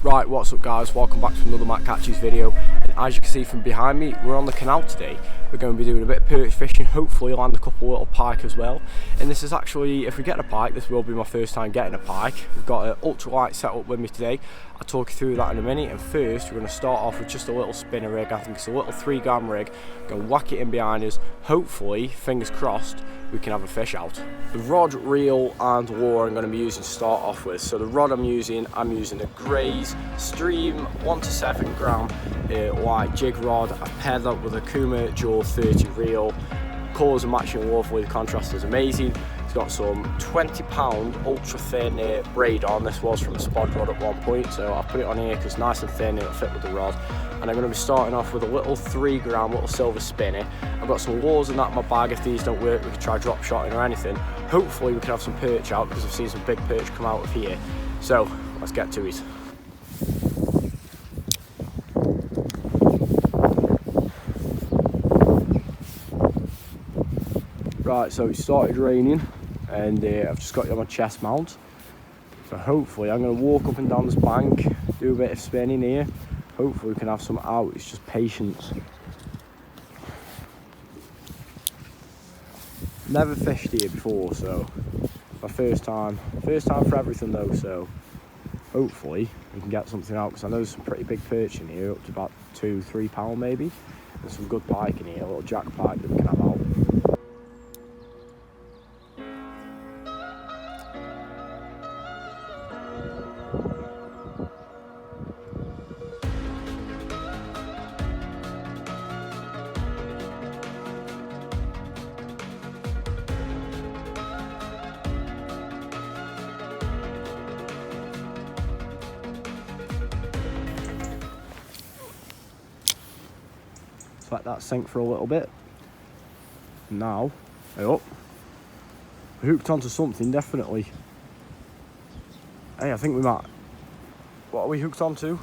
Right, what's up guys, welcome back to another Matt Catches video. And as you can see from behind me, we're on the canal today. We're going to be doing a bit of perch fishing, hopefully land a couple little pike as well. And this is actually, if we get a pike, this will be my first time getting a pike. We've got an ultralight setup with me today. I'll talk you through that in a minute. And first, we're going to start off with just a little spinner rig. I think it's a little 3-gram rig. Going to whack it in behind us. Hopefully, fingers crossed, we can have a fish out. The rod, reel and lure I'm going to be using to start off with. So the rod I'm using a Grays Stream 1 to 7 gram light jig rod. I've paired that with a Kuma Dual 30 reel. Colours are matching lovely, the contrast is amazing. It's got some 20-pound ultra thin braid on. This was from a spod rod at one point, so I've put it on here because it's nice and thin and it'll fit with the rod. And I'm going to be starting off with a little 3-gram little silver spinner. I've got some lures in that in my bag. If these don't work, we can try drop shotting or anything. Hopefully we can have some perch out because I've seen some big perch come out of here. So let's get to it. Right, so it started raining and I've just got it on my chest mount. So hopefully I'm going to walk up and down this bank, do a bit of spinning here. Hopefully we can have some out. It's just patience. Never fished here before, so my first time for everything though, so hopefully we can get something out because I know there's some pretty big perch in here, up to about 2-3 pound maybe. There's some good pike in here, a little jack pike that we can have out. Let that sink for a little bit. Now, oh, hooked onto something definitely. Hey, I think we might. What are we hooked onto?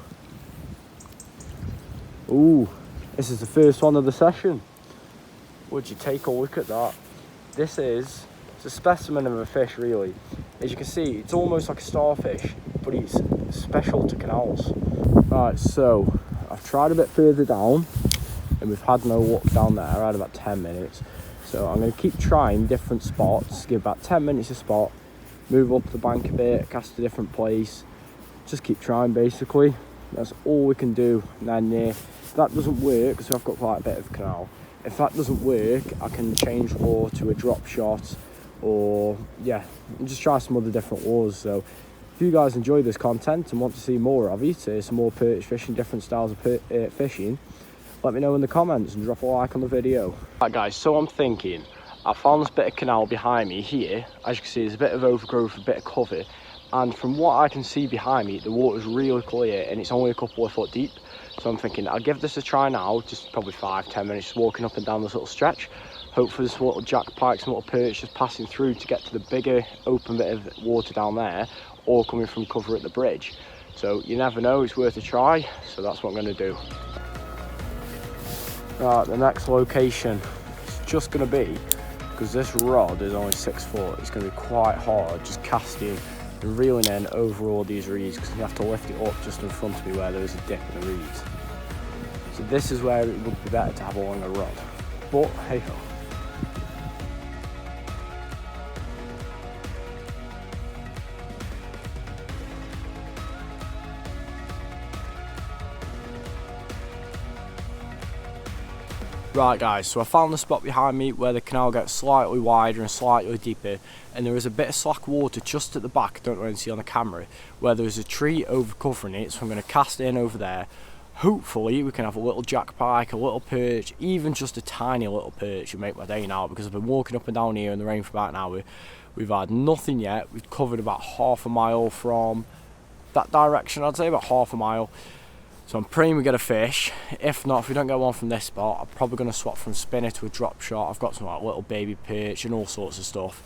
Ooh, this is the first one of the session. Would you take a look at that? It's a specimen of a fish really. As you can see, it's almost like a starfish, but it's special to canals. Right, so I've tried a bit further down. And we've had no luck down there. I had about 10 minutes. So I'm going to keep trying different spots, give about 10 minutes a spot, move up the bank a bit, cast a different place, just keep trying basically. That's all we can do. And then if that doesn't work, because I've got quite a bit of canal, if that doesn't work, I can change lure to a drop shot, or yeah, just try some other different lures. So if you guys enjoy this content and want to see more of it, some more perch fishing, different styles of fishing, let me know in the comments and drop a like on the video. Right guys, so I'm thinking, I found this bit of canal behind me here. As you can see, there's a bit of overgrowth, a bit of cover. And from what I can see behind me, the water's really clear and it's only a couple of foot deep. So I'm thinking, I'll give this a try now, just probably 5-10 minutes, just walking up and down this little stretch. Hopefully this little jack pike, some little perch just passing through to get to the bigger open bit of water down there, or coming from cover at the bridge. So you never know, it's worth a try. So that's what I'm going to do. Right, the next location is just going to be, because this rod is only 6 foot, it's going to be quite hard just casting and reeling in over all these reeds, because you have to lift it up just in front of me where there is a dip in the reeds. So this is where it would be better to have a longer rod, but hey ho. Right guys, so I found the spot behind me where the canal gets slightly wider and slightly deeper, and there is a bit of slack water just at the back, I don't know if you can see on the camera, where there's a tree over covering it, so I'm going to cast in over there. Hopefully we can have a little jack pike, a little perch, even just a tiny little perch and make my day now, because I've been walking up and down here in the rain for about an hour. We've had nothing yet. We've covered about half a mile from that direction, I'd say about half a mile. So I'm praying we get a fish. If not, if we don't get one from this spot, I'm probably going to swap from spinner to a drop shot. I've got some like little baby perch and all sorts of stuff.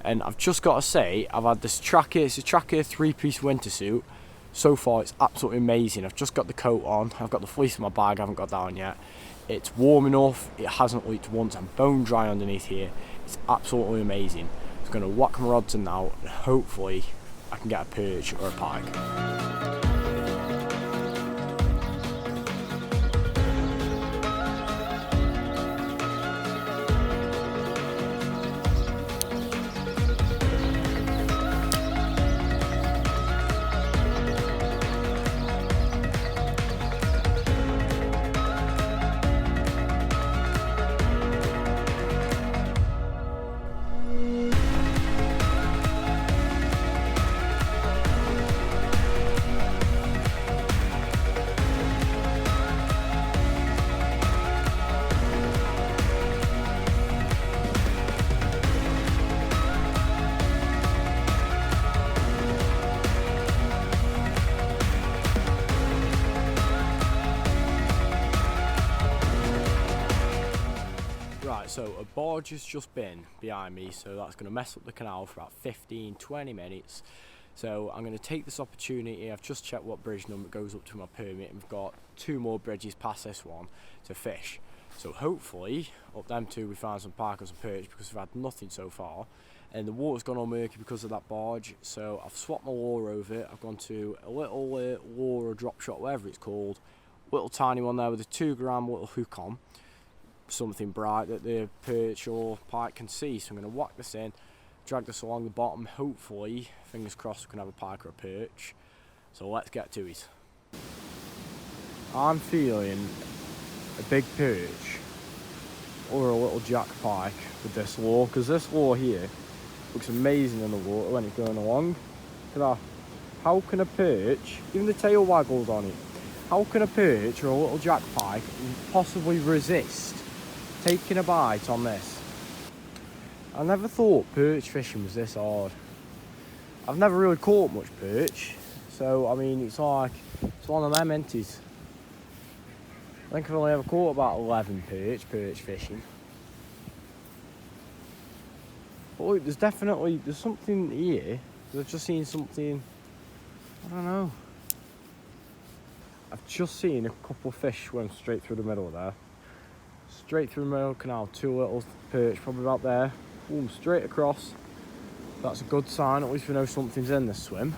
And I've just got to say, I've had this tracker, it's a tracker 3-piece winter suit. So far it's absolutely amazing. I've just got the coat on, I've got the fleece in my bag, I haven't got that on yet. It's warm enough, it hasn't leaked once, I'm bone dry underneath here. It's absolutely amazing. I'm going to whack my rods in now and hopefully I can get a perch or a pike. So a barge has just been behind me, so that's going to mess up the canal for about 15-20 minutes. So I'm going to take this opportunity. I've just checked what bridge number goes up to my permit, and we've got 2 more bridges past this one to fish. So hopefully up them 2 we find some pike or some perch, because we've had nothing so far. And the water's gone all murky because of that barge, so I've swapped my lure over. I've gone to a little lure or drop shot, whatever it's called, little tiny one there with a 2 gram little hook on, something bright that the perch or pike can see. So I'm going to whack this in, drag this along the bottom. Hopefully, fingers crossed, we can have a pike or a perch. So let's get to it. I'm feeling a big perch or a little jack pike with this lure, because this lure here looks amazing in the water when it's going along. Look at that. How can a perch, even the tail waggles on it, how can a perch or a little jack pike possibly resist taking a bite on this? I never thought perch fishing was this hard. I've never really caught much perch, so I mean it's like, it's one of them entities. I think I've only ever caught about 11 perch fishing. But look, there's something here. I've just seen something, I don't know. I've just seen a couple of fish swim straight through the middle there. Straight through the middle of the canal, 2 little perch probably about there. Boom, straight across. That's a good sign, at least we know something's in this swim.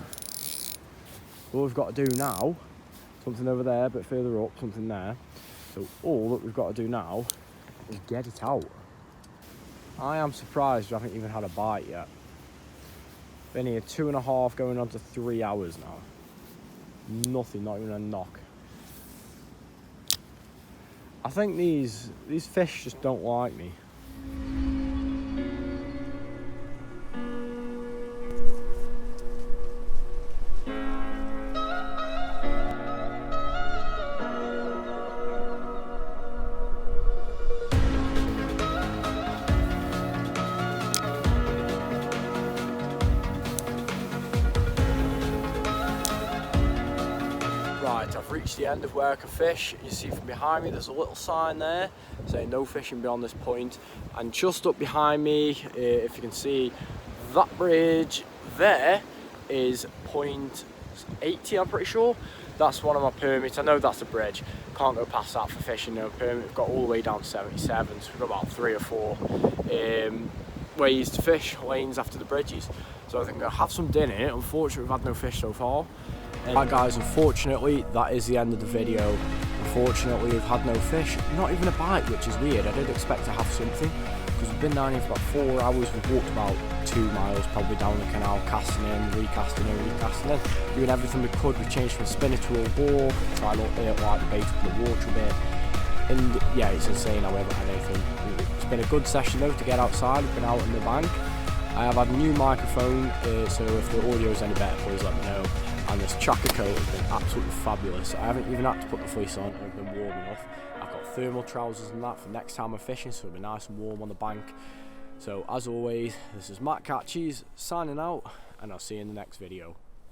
All we've got to do now, something over there, a bit further up, something there. So all that we've got to do now is get it out. I am surprised we haven't even had a bite yet. Been here 2.5 going on to 3 hours now. Nothing, not even a knock. I think these fish just don't like me. Right, I've reached the end of where I can fish. You see from behind me there's a little sign there saying no fishing beyond this point, and just up behind me, if you can see, that bridge there is point 80, I'm pretty sure. That's one of my permits. I know that's a bridge, can't go past that for fishing, no permit. We've got all the way down to 77, so we've got about 3 or 4 ways to fish, lanes after the bridges. So I think I'll have some dinner. Unfortunately we've had no fish so far. Right guys, unfortunately that is the end of the video. Unfortunately we've had no fish, not even a bite, which is weird. I did expect to have something, because we've been down here for about 4 hours. We've walked about 2 miles probably down the canal, casting in, recasting in, doing everything we could. We changed from a spinner to a lure, tried to like the bait up in the water a bit, and yeah, it's insane how we haven't had anything. It's been a good session though to get outside. We've been out in the bank. I have had a new microphone, so if the audio is any better, please let me know. And this chaka coat has been absolutely fabulous. I haven't even had to put the fleece on, I've been warm enough. I've got thermal trousers and that for next time I'm fishing, so it'll be nice and warm on the bank. So as always, this is Matt Catchies signing out, and I'll see you in the next video.